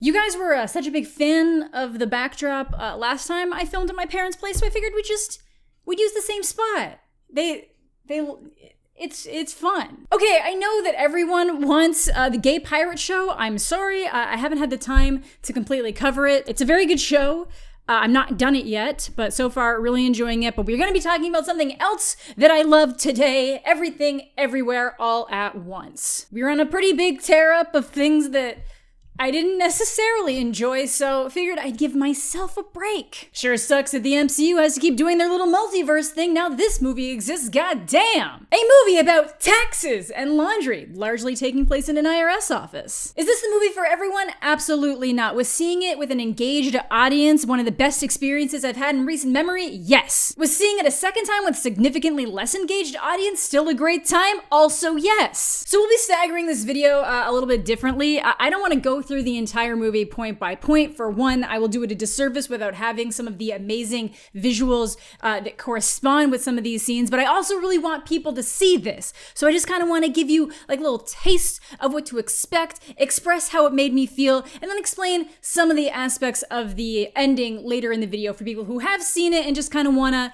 You guys were such a big fan of the backdrop last time I filmed at my parents' place, so I figured we'd use the same spot. It's fun. Okay, I know that everyone wants the Gay Pirate Show. I'm sorry, I haven't had the time to completely cover it. It's a very good show. I'm not done it yet, but so far really enjoying it. But we're gonna be talking about something else that I love today. Everything, everywhere, all at once. We're on a pretty big tear up of things that I didn't necessarily enjoy, so figured I'd give myself a break. Sure sucks that the MCU has to keep doing their little multiverse thing now that this movie exists, goddamn! A movie about taxes and laundry, largely taking place in an IRS office. Is this the movie for everyone? Absolutely not. Was seeing it with an engaged audience one of the best experiences I've had in recent memory? Yes. Was seeing it a second time with significantly less engaged audience still a great time? Also yes. So we'll be staggering this video a little bit differently. I don't want to go through the entire movie point by point. For one, I will do it a disservice without having some of the amazing visuals that correspond with some of these scenes, but I also really want people to see this. So I just kind of want to give you like a little taste of what to expect, express how it made me feel, and then explain some of the aspects of the ending later in the video for people who have seen it and just kind of want to,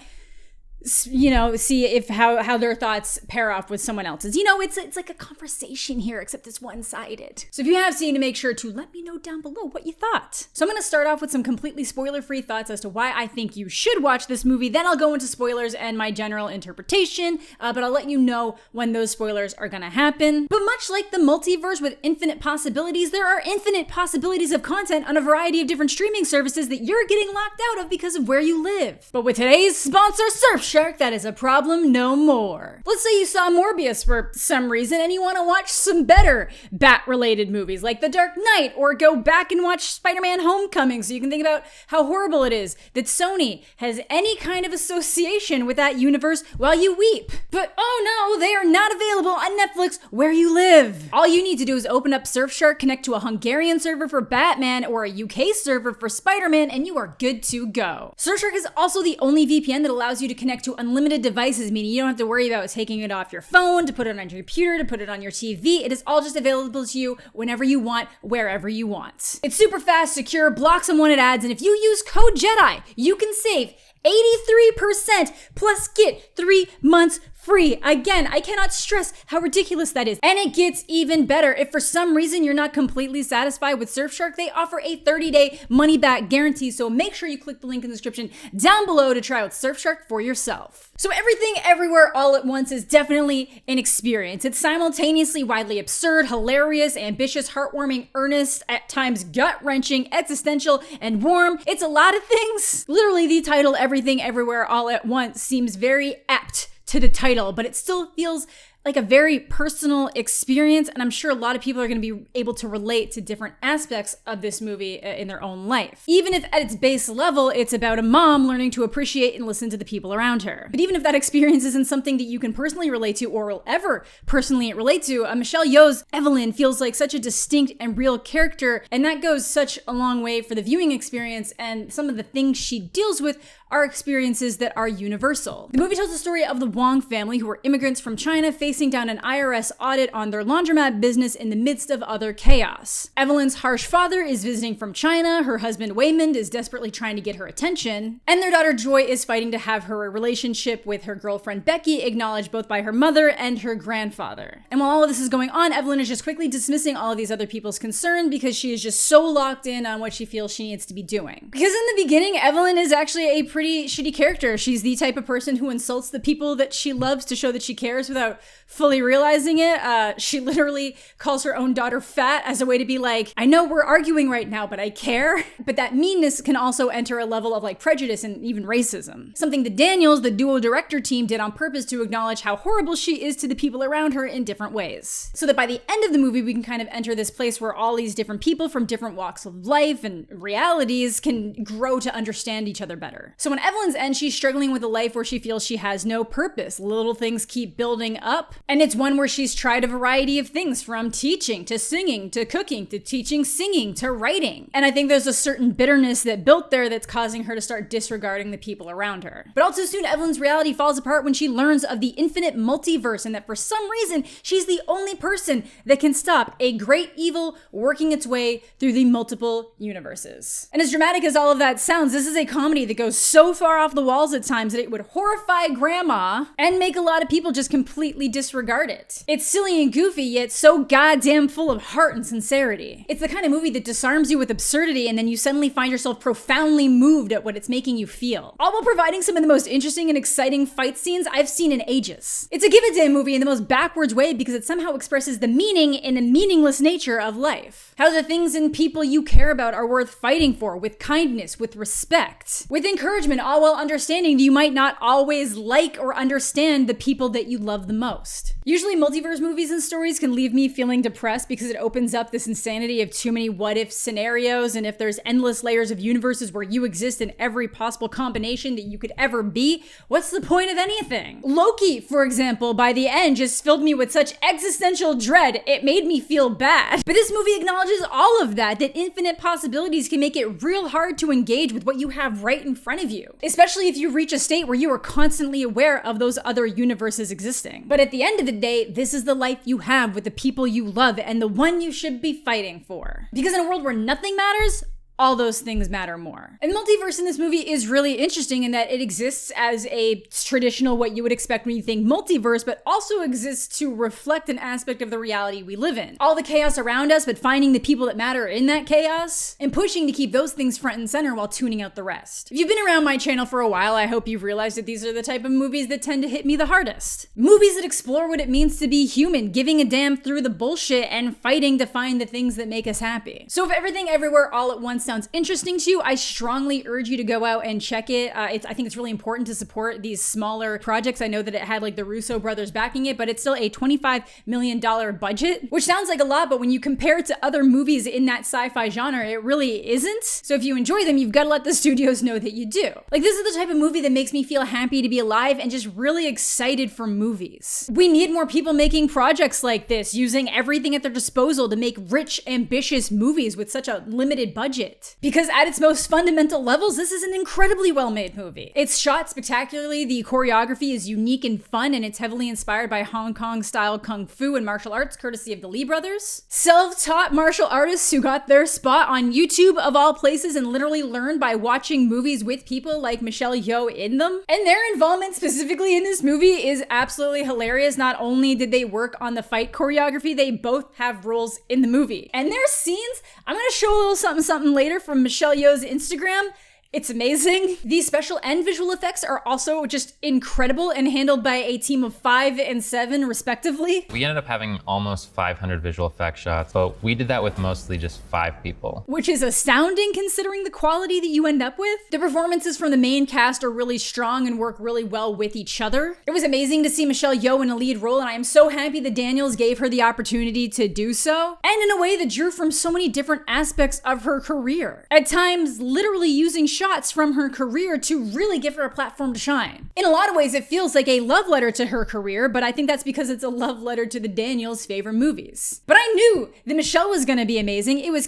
you know, see if how their thoughts pair off with someone else's. You know, it's like a conversation here, except it's one-sided. So if you have seen it, make sure to let me know down below what you thought. So I'm going to start off with some completely spoiler-free thoughts as to why I think you should watch this movie. Then I'll go into spoilers and my general interpretation, but I'll let you know when those spoilers are going to happen. But much like the multiverse with infinite possibilities, there are infinite possibilities of content on a variety of different streaming services that you're getting locked out of because of where you live. But with today's sponsor, Surfshark, that is a problem no more. Let's say you saw Morbius for some reason and you want to watch some better Bat-related movies like The Dark Knight, or go back and watch Spider-Man Homecoming so you can think about how horrible it is that Sony has any kind of association with that universe while you weep. But oh no, they are not available on Netflix where you live. All you need to do is open up Surfshark, connect to a Hungarian server for Batman or a UK server for Spider-Man, and you are good to go. Surfshark is also the only VPN that allows you to connect to unlimited devices, meaning you don't have to worry about taking it off your phone, to put it on your computer, to put it on your TV. It is all just available to you whenever you want, wherever you want. It's super fast, secure, blocks unwanted ads, and if you use code JEDI, you can save 83% plus get 3 months free. Again, I cannot stress how ridiculous that is. And it gets even better. If for some reason you're not completely satisfied with Surfshark, they offer a 30-day money-back guarantee. So make sure you click the link in the description down below to try out Surfshark for yourself. So everything, everywhere, all at once is definitely an experience. It's simultaneously widely absurd, hilarious, ambitious, heartwarming, earnest, at times gut-wrenching, existential, and warm. It's a lot of things. Literally, the title, Everything, Everywhere, All at Once, seems very apt to the title, but it still feels like a very personal experience, and I'm sure a lot of people are going to be able to relate to different aspects of this movie in their own life. Even if at its base level, it's about a mom learning to appreciate and listen to the people around her. But even if that experience isn't something that you can personally relate to or will ever personally relate to, Michelle Yeoh's Evelyn feels like such a distinct and real character, and that goes such a long way for the viewing experience, and some of the things she deals with are experiences that are universal. The movie tells the story of the Wong family, who are immigrants from China facing down an IRS audit on their laundromat business in the midst of other chaos. Evelyn's harsh father is visiting from China, her husband Waymond is desperately trying to get her attention, and their daughter Joy is fighting to have her relationship with her girlfriend Becky acknowledged both by her mother and her grandfather. And while all of this is going on, Evelyn is just quickly dismissing all of these other people's concern because she is just so locked in on what she feels she needs to be doing. Because in the beginning, Evelyn is actually a pretty shitty character. She's the type of person who insults the people that she loves to show that she cares without fully realizing it. She literally calls her own daughter fat as a way to be like, I know we're arguing right now, but I care. But that meanness can also enter a level of like prejudice and even racism. Something that Daniels, the duo director team, did on purpose to acknowledge how horrible she is to the people around her in different ways. So that by the end of the movie, we can kind of enter this place where all these different people from different walks of life and realities can grow to understand each other better. So when Evelyn's ends, she's struggling with a life where she feels she has no purpose. Little things keep building up, and it's one where she's tried a variety of things, from teaching to singing to cooking to teaching singing to writing. And I think there's a certain bitterness that built there that's causing her to start disregarding the people around her. But also soon, Evelyn's reality falls apart when she learns of the infinite multiverse and that for some reason, she's the only person that can stop a great evil working its way through the multiple universes. And as dramatic as all of that sounds, this is a comedy that goes so far off the walls at times that it would horrify grandma and make a lot of people just completely disregard it. It's silly and goofy, yet so goddamn full of heart and sincerity. It's the kind of movie that disarms you with absurdity and then you suddenly find yourself profoundly moved at what it's making you feel, all while providing some of the most interesting and exciting fight scenes I've seen in ages. It's a give-a-damn movie in the most backwards way because it somehow expresses the meaning in the meaningless nature of life. How the things and people you care about are worth fighting for, with kindness, with respect, with encouragement, all while understanding that you might not always like or understand the people that you love the most. Usually multiverse movies and stories can leave me feeling depressed because it opens up this insanity of too many what-if scenarios, and if there's endless layers of universes where you exist in every possible combination that you could ever be, what's the point of anything? Loki, for example, by the end just filled me with such existential dread, it made me feel bad. But this movie acknowledges all of that infinite possibilities can make it real hard to engage with what you have right in front of you, especially if you reach a state where you are constantly aware of those other universes existing. But at the end of the day, this is the life you have with the people you love and the one you should be fighting for. Because in a world where nothing matters, all those things matter more. And the multiverse in this movie is really interesting in that it exists as a traditional, what you would expect when you think multiverse, but also exists to reflect an aspect of the reality we live in. All the chaos around us, but finding the people that matter in that chaos, and pushing to keep those things front and center while tuning out the rest. If you've been around my channel for a while, I hope you've realized that these are the type of movies that tend to hit me the hardest. Movies that explore what it means to be human, giving a damn through the bullshit and fighting to find the things that make us happy. So if Everything Everywhere All at Once sounds interesting to you, I strongly urge you to go out and check it. I think it's really important to support these smaller projects. I know that it had like the Russo brothers backing it, but it's still a $25 million budget, which sounds like a lot, but when you compare it to other movies in that sci-fi genre, it really isn't. So if you enjoy them, you've got to let the studios know that you do. Like, this is the type of movie that makes me feel happy to be alive and just really excited for movies. We need more people making projects like this, using everything at their disposal to make rich, ambitious movies with such a limited budget. Because at its most fundamental levels, this is an incredibly well-made movie. It's shot spectacularly, the choreography is unique and fun, and it's heavily inspired by Hong Kong-style kung fu and martial arts, courtesy of the Lee brothers. Self-taught martial artists who got their spot on YouTube, of all places, and literally learned by watching movies with people like Michelle Yeoh in them. And their involvement specifically in this movie is absolutely hilarious. Not only did they work on the fight choreography, they both have roles in the movie. And their scenes, I'm gonna show a little something later from Michelle Yeoh's Instagram. It's amazing. These special and visual effects are also just incredible and handled by a team of 5 and 7 respectively. We ended up having almost 500 visual effects shots, but we did that with mostly just 5 people. Which is astounding considering the quality that you end up with. The performances from the main cast are really strong and work really well with each other. It was amazing to see Michelle Yeoh in a lead role, and I am so happy that Daniels gave her the opportunity to do so, and in a way that drew from so many different aspects of her career. At times, literally using shots from her career to really give her a platform to shine. In a lot of ways, it feels like a love letter to her career, but I think that's because it's a love letter to the Daniels' favorite movies. But I knew that Michelle was gonna be amazing. It was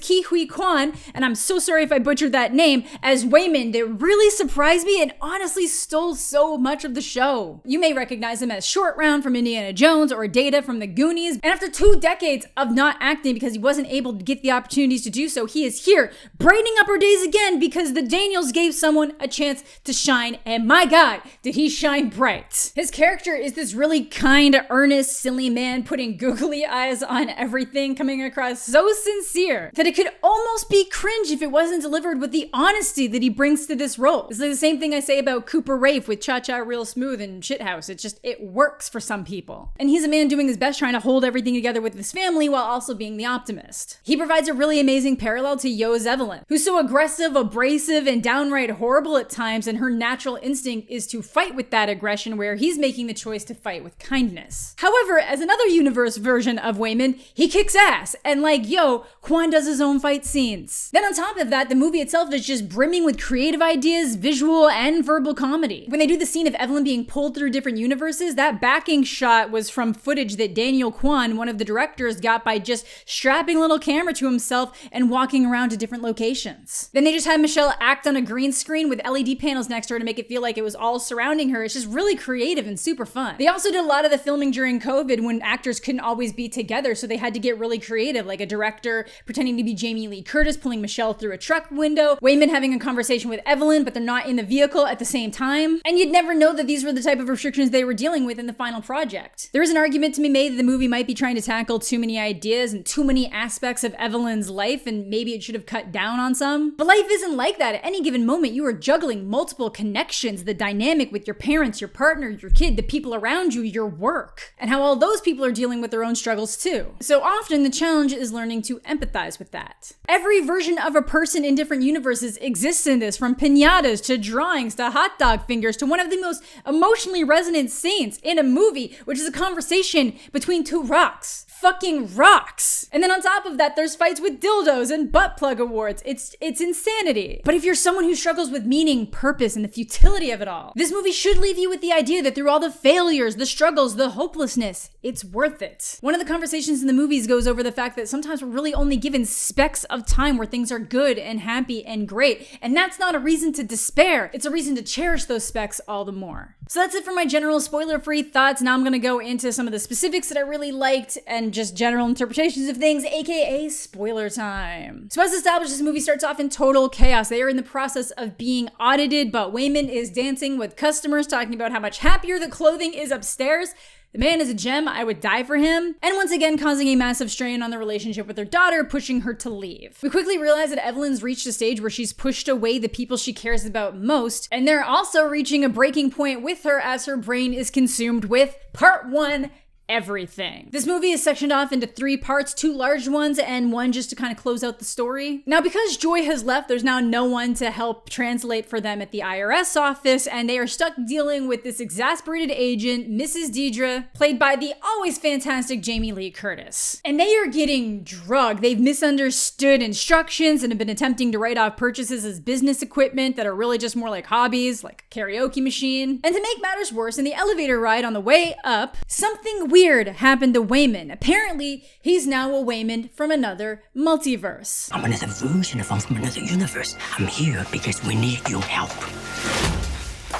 Quan, and I'm so sorry if I butchered that name, as Waymond that really surprised me and honestly stole so much of the show. You may recognize him as Short Round from Indiana Jones or Data from The Goonies, and after 2 decades of not acting because he wasn't able to get the opportunities to do so, he is here, brightening up our days again because the Daniels gave someone a chance to shine, and my God, did he shine bright. His character is this really kind, earnest, silly man putting googly eyes on everything, coming across so sincere that it could almost be cringe if it wasn't delivered with the honesty that he brings to this role. It's like the same thing I say about Cooper Rafe with Cha Cha Real Smooth and Shithouse. It works for some people. And he's a man doing his best trying to hold everything together with his family while also being the optimist. He provides a really amazing parallel to yeoh's Evelyn, who's so aggressive, abrasive, and downright horrible at times, and her natural instinct is to fight with that aggression, where he's making the choice to fight with kindness. However, as another universe version of Waymond, he kicks ass, and like yeoh, Quan does his own fight scenes. Then on top of that, the movie itself is just brimming with creative ideas, visual and verbal comedy. When they do the scene of Evelyn being pulled through different universes, that backing shot was from footage that Daniel Kwan, one of the directors, got by just strapping a little camera to himself and walking around to different locations. Then they just had Michelle act on a green screen with LED panels next to her to make it feel like it was all surrounding her. It's just really creative and super fun. They also did a lot of the filming during COVID when actors couldn't always be together, so they had to get really creative, like a director pretending to be Jamie Lee Curtis pulling Michelle through a truck window, Waymond having a conversation with Evelyn, but they're not in the vehicle at the same time. And you'd never know that these were the type of restrictions they were dealing with in the final project. There is an argument to be made that the movie might be trying to tackle too many ideas and too many aspects of Evelyn's life, and maybe it should have cut down on some. But life isn't like that. At any given moment, you are juggling multiple connections, the dynamic with your parents, your partner, your kid, the people around you, your work, and how all those people are dealing with their own struggles too. So often the challenge is learning to empathize with that. Every version of a person in different universes exists in this, from piñatas to drawings to hot dog fingers to one of the most emotionally resonant scenes in a movie, which is a conversation between two rocks. Fucking rocks. And then on top of that, there's fights with dildos and butt plug awards. It's insanity. But if you're someone who struggles with meaning, purpose, and the futility of it all, this movie should leave you with the idea that through all the failures, the struggles, the hopelessness, it's worth it. One of the conversations in the movies goes over the fact that sometimes we're really only given specks of time where things are good and happy and great. And that's not a reason to despair. It's a reason to cherish those specks all the more. So that's it for my general spoiler-free thoughts. Now I'm gonna go into some of the specifics that I really liked and just general interpretations of things, aka spoiler time. So as established, this movie starts off in total chaos. They are in the process of being audited, but Waymond is dancing with customers, talking about how much happier the clothing is upstairs. The man is a gem, I would die for him, and once again causing a massive strain on the relationship with her daughter, pushing her to leave. We quickly realize that Evelyn's reached a stage where she's pushed away the people she cares about most, and they're also reaching a breaking point with her as her brain is consumed with part 1, everything. This movie is sectioned off into 3 parts, 2 large ones and 1 just to kind of close out the story. Now, because Joy has left, there's now no one to help translate for them at the IRS office, and they are stuck dealing with this exasperated agent, Mrs. Deidre, played by the always fantastic Jamie Lee Curtis. And they are getting drugged. They've misunderstood instructions and have been attempting to write off purchases as business equipment that are really just more like hobbies, like a karaoke machine. And to make matters worse, in the elevator ride on the way up, something weird happened to Waymond. Apparently, he's now a Waymond from another multiverse. I'm another version of from another universe. I'm here because we need your help.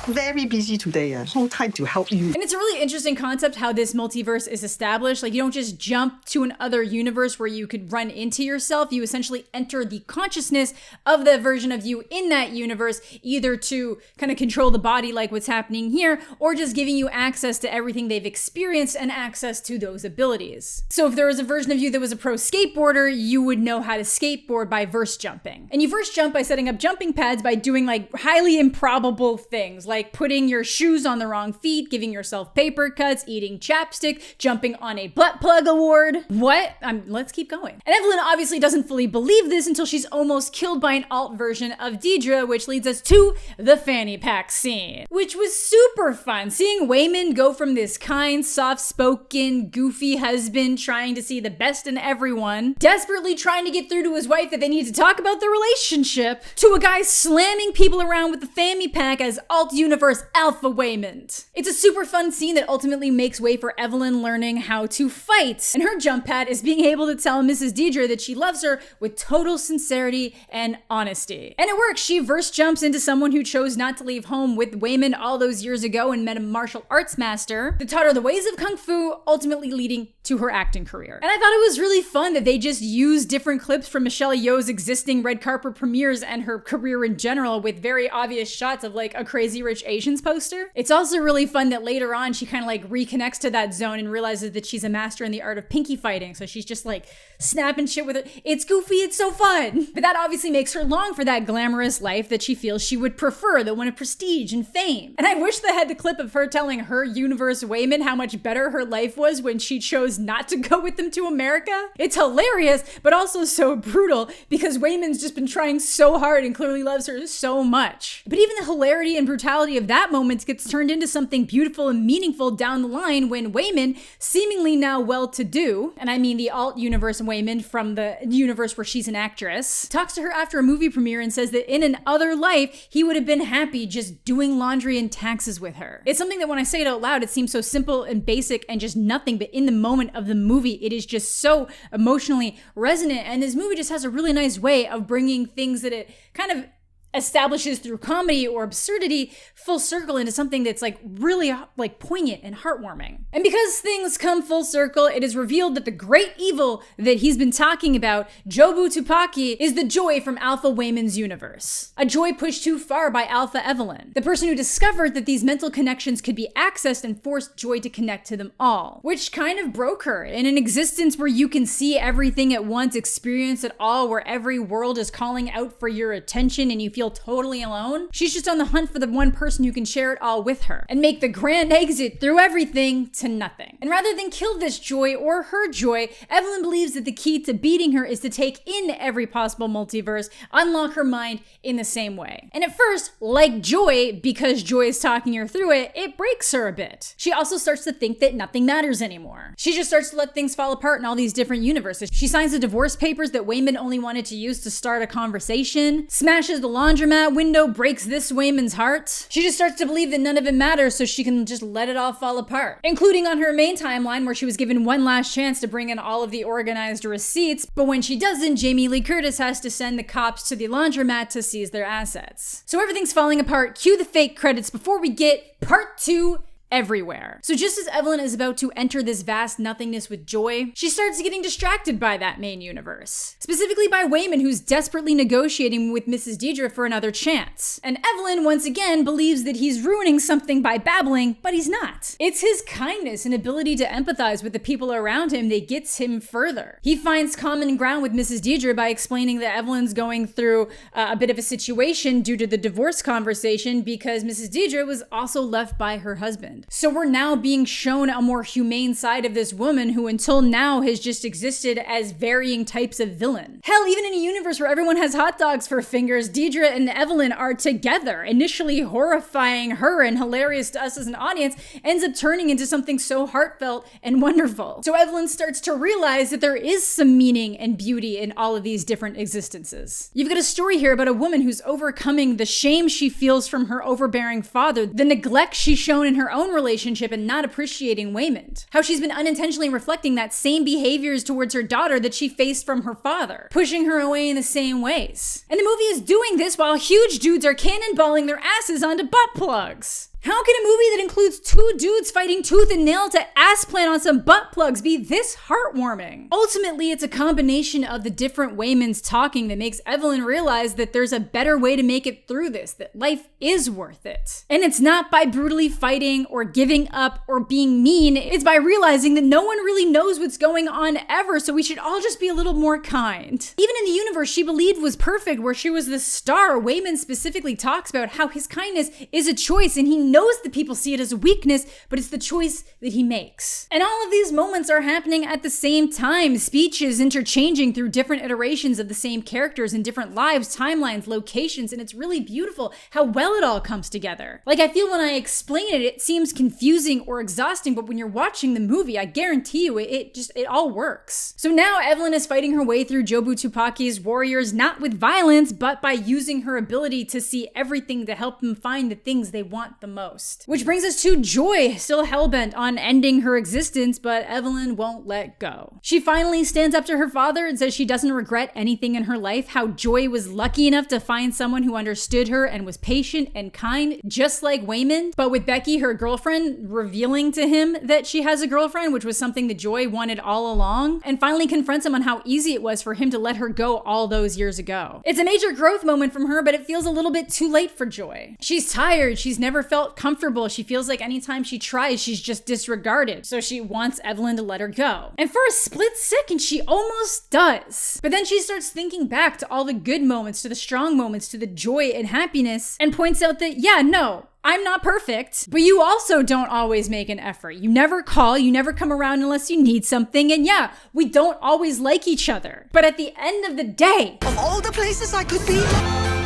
Very busy today. No time to help you. And it's a really interesting concept how this multiverse is established. Like, you don't just jump to another universe where you could run into yourself. You essentially enter the consciousness of the version of you in that universe, either to kind of control the body like what's happening here, or just giving you access to everything they've experienced and access to those abilities. So if there was a version of you that was a pro skateboarder, you would know how to skateboard by verse jumping. And you verse jump by setting up jumping pads by doing like highly improbable things, like putting your shoes on the wrong feet, giving yourself paper cuts, eating chapstick, jumping on a butt plug award. What? Let's keep going. And Evelyn obviously doesn't fully believe this until she's almost killed by an alt version of Deidre, which leads us to the fanny pack scene, which was super fun. Seeing Waymond go from this kind, soft-spoken, goofy husband trying to see the best in everyone, desperately trying to get through to his wife that they need to talk about the relationship, to a guy slamming people around with the fanny pack as alt universe alpha Waymond. It's a super fun scene that ultimately makes way for Evelyn learning how to fight, and her jump pad is being able to tell Mrs. Deidre that she loves her with total sincerity and honesty. And it works. She verse jumps into someone who chose not to leave home with Waymond all those years ago and met a martial arts master that taught her the ways of kung fu, ultimately leading to her acting career. And I thought it was really fun that they just used different clips from Michelle Yeoh's existing red carpet premieres and her career in general, with very obvious shots of like a crazy rich Rich Asians poster. It's also really fun that later on she kind of like reconnects to that zone and realizes that she's a master in the art of pinky fighting. So she's just like snapping shit with it. It's goofy, it's so fun. But that obviously makes her long for that glamorous life that she feels she would prefer, the one of prestige and fame. And I wish they had the clip of her telling her universe Waymond how much better her life was when she chose not to go with them to America. It's hilarious, but also so brutal because Waymond's just been trying so hard and clearly loves her so much. But even the hilarity and brutality of that moment gets turned into something beautiful and meaningful down the line when Waymond, seemingly now well-to-do, and I mean the alt universe Waymond from the universe where she's an actress, talks to her after a movie premiere and says that in an other life, he would have been happy just doing laundry and taxes with her. It's something that when I say it out loud, it seems so simple and basic and just nothing, but in the moment of the movie, it is just so emotionally resonant. And this movie just has a really nice way of bringing things that it kind of establishes through comedy or absurdity full circle into something that's like really like poignant and heartwarming. And because things come full circle, it is revealed that the great evil that he's been talking about, Jobu Tupaki, is the Joy from Alpha Waymond's universe. A Joy pushed too far by Alpha Evelyn, the person who discovered that these mental connections could be accessed and forced Joy to connect to them all, which kind of broke her. In an existence where you can see everything at once, experience it all, where every world is calling out for your attention and you feel totally alone, she's just on the hunt for the one person who can share it all with her and make the grand exit through everything to nothing. And rather than kill this Joy or her Joy, Evelyn believes that the key to beating her is to take in every possible multiverse, unlock her mind in the same way. And at first, like Joy, because Joy is talking her through it, it breaks her a bit. She also starts to think that nothing matters anymore. She just starts to let things fall apart in all these different universes. She signs the divorce papers that Waymond only wanted to use to start a conversation, smashes the laundromat window, breaks this Waymond's heart. She just starts to believe that none of it matters so she can just let it all fall apart. Including on her main timeline where she was given one last chance to bring in all of the organized receipts, but when she doesn't, Jamie Lee Curtis has to send the cops to the laundromat to seize their assets. So everything's falling apart. Cue the fake credits before we get part 2 everywhere. So just as Evelyn is about to enter this vast nothingness with Joy, she starts getting distracted by that main universe. Specifically by Waymond, who's desperately negotiating with Mrs. Deidre for another chance. And Evelyn, once again, believes that he's ruining something by babbling, but he's not. It's his kindness and ability to empathize with the people around him that gets him further. He finds common ground with Mrs. Deidre by explaining that Evelyn's going through a bit of a situation due to the divorce conversation because Mrs. Deidre was also left by her husband. So we're now being shown a more humane side of this woman who until now has just existed as varying types of villain. Hell, even in a universe where everyone has hot dogs for fingers, Deidre and Evelyn are together. Initially horrifying her and hilarious to us as an audience, ends up turning into something so heartfelt and wonderful. So Evelyn starts to realize that there is some meaning and beauty in all of these different existences. You've got a story here about a woman who's overcoming the shame she feels from her overbearing father, the neglect she's shown in her own relationship and not appreciating Waymond. How she's been unintentionally reflecting that same behaviors towards her daughter that she faced from her father, pushing her away in the same ways. And the movie is doing this while huge dudes are cannonballing their asses onto butt plugs. How can a movie that includes two dudes fighting tooth and nail to ass plant on some butt plugs be this heartwarming? Ultimately, it's a combination of the different Waymonds talking that makes Evelyn realize that there's a better way to make it through this, that life is worth it. And it's not by brutally fighting or giving up or being mean, it's by realizing that no one really knows what's going on ever, so we should all just be a little more kind. Even in the universe she believed was perfect, where she was the star, Waymond specifically talks about how his kindness is a choice and he knows that people see it as a weakness, but it's the choice that he makes. And all of these moments are happening at the same time, speeches interchanging through different iterations of the same characters in different lives, timelines, locations, and it's really beautiful how well it all comes together. Like, I feel when I explain it, it seems confusing or exhausting, but when you're watching the movie, I guarantee you it all works. So now Evelyn is fighting her way through Jobu Tupaki's warriors, not with violence, but by using her ability to see everything to help them find the things they want the most. most. Which brings us to Joy, still hellbent on ending her existence, but Evelyn won't let go. She finally stands up to her father and says she doesn't regret anything in her life, how Joy was lucky enough to find someone who understood her and was patient and kind, just like Waymond, but with Becky, her girlfriend, revealing to him that she has a girlfriend, which was something that Joy wanted all along, and finally confronts him on how easy it was for him to let her go all those years ago. It's a major growth moment from her, but it feels a little bit too late for Joy. She's tired, she's never felt comfortable, she feels like anytime she tries, she's just disregarded, so she wants Evelyn to let her go. And for a split second, she almost does. But then she starts thinking back to all the good moments, to the strong moments, to the joy and happiness, and points out that, yeah, no, I'm not perfect, but you also don't always make an effort. You never call, you never come around unless you need something, and yeah, we don't always like each other. But at the end of the day, Of all the places I could be,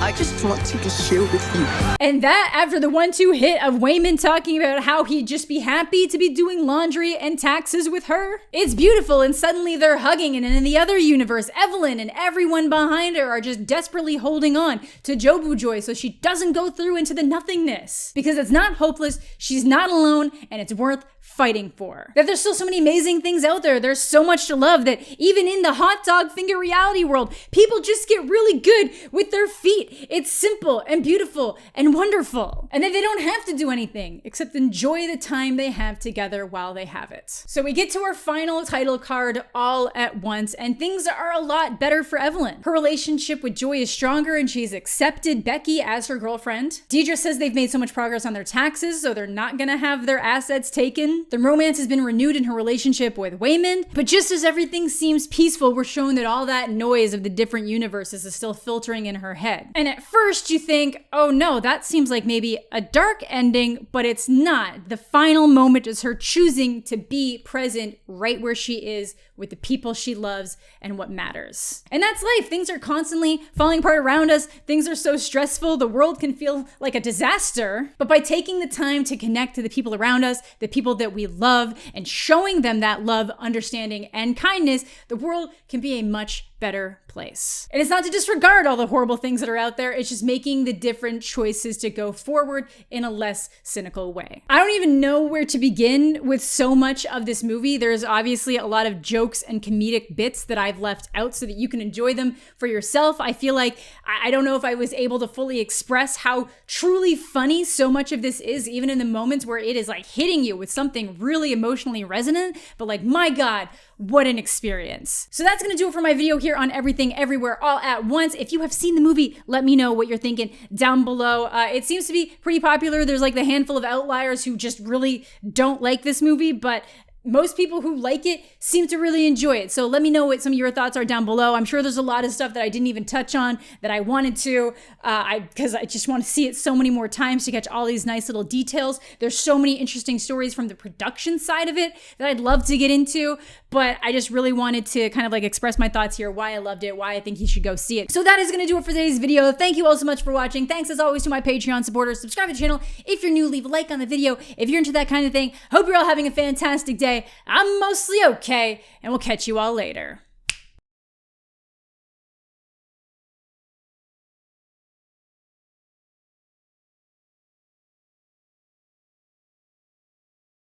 I just want to be here with you. and that after the 1-2 hit of Waymond talking about how he'd just be happy to be doing laundry and taxes with her, it's beautiful, and suddenly they're hugging, and in the other universe, Evelyn and everyone behind her are just desperately holding on to Jobu Joy so she doesn't go through into the nothingness. Because it's not hopeless, she's not alone, and it's worth fighting for. That there's still so many amazing things out there. There's so much to love that even in the hot dog finger reality world, people just get really good with their feet. It's simple and beautiful and wonderful. And then they don't have to do anything except enjoy the time they have together while they have it. So we get to our final title card all at once, and things are a lot better for Evelyn. Her relationship with Joy is stronger, and she's accepted Becky as her girlfriend. Deidre says they've made so much progress on their taxes, so they're not gonna have their assets taken. The romance has been renewed in her relationship with Waymond, but just as everything seems peaceful, we're shown that all that noise of the different universes is still filtering in her head. And at first you think, oh no, that seems like maybe a dark ending, but it's not. The final moment is her choosing to be present right where she is with the people she loves and what matters. And that's life. Things are constantly falling apart around us. Things are so stressful. The world can feel like a disaster. But by taking the time to connect to the people around us, the people that we love, and showing them that love, understanding, and kindness, the world can be a much better place. And it's not to disregard all the horrible things that are out there. It's just making the different choices to go forward in a less cynical way. I don't even know where to begin with so much of this movie. There's obviously a lot of jokes and comedic bits that I've left out so that you can enjoy them for yourself. I feel like I don't know if I was able to fully express how truly funny so much of this is, even in the moments where it is like hitting you with something really emotionally resonant, but like, my God, what an experience. So that's gonna do it for my video here on Everything Everywhere All at Once. If you have seen the movie, let me know what you're thinking down below. It seems to be pretty popular. There's like the handful of outliers who just really don't like this movie, but most people who like it seem to really enjoy it. So let me know what some of your thoughts are down below. I'm sure there's a lot of stuff that I didn't even touch on that I wanted to, because I just want to see it so many more times to catch all these nice little details. There's so many interesting stories from the production side of it that I'd love to get into, but I just really wanted to kind of like express my thoughts here, why I loved it, why I think you should go see it. So that is going to do it for today's video. Thank you all so much for watching. Thanks as always to my Patreon supporters. Subscribe to the channel. If you're new, leave a like on the video. If you're into that kind of thing, hope you're all having a fantastic day. I'm mostly okay, and we'll catch you all later.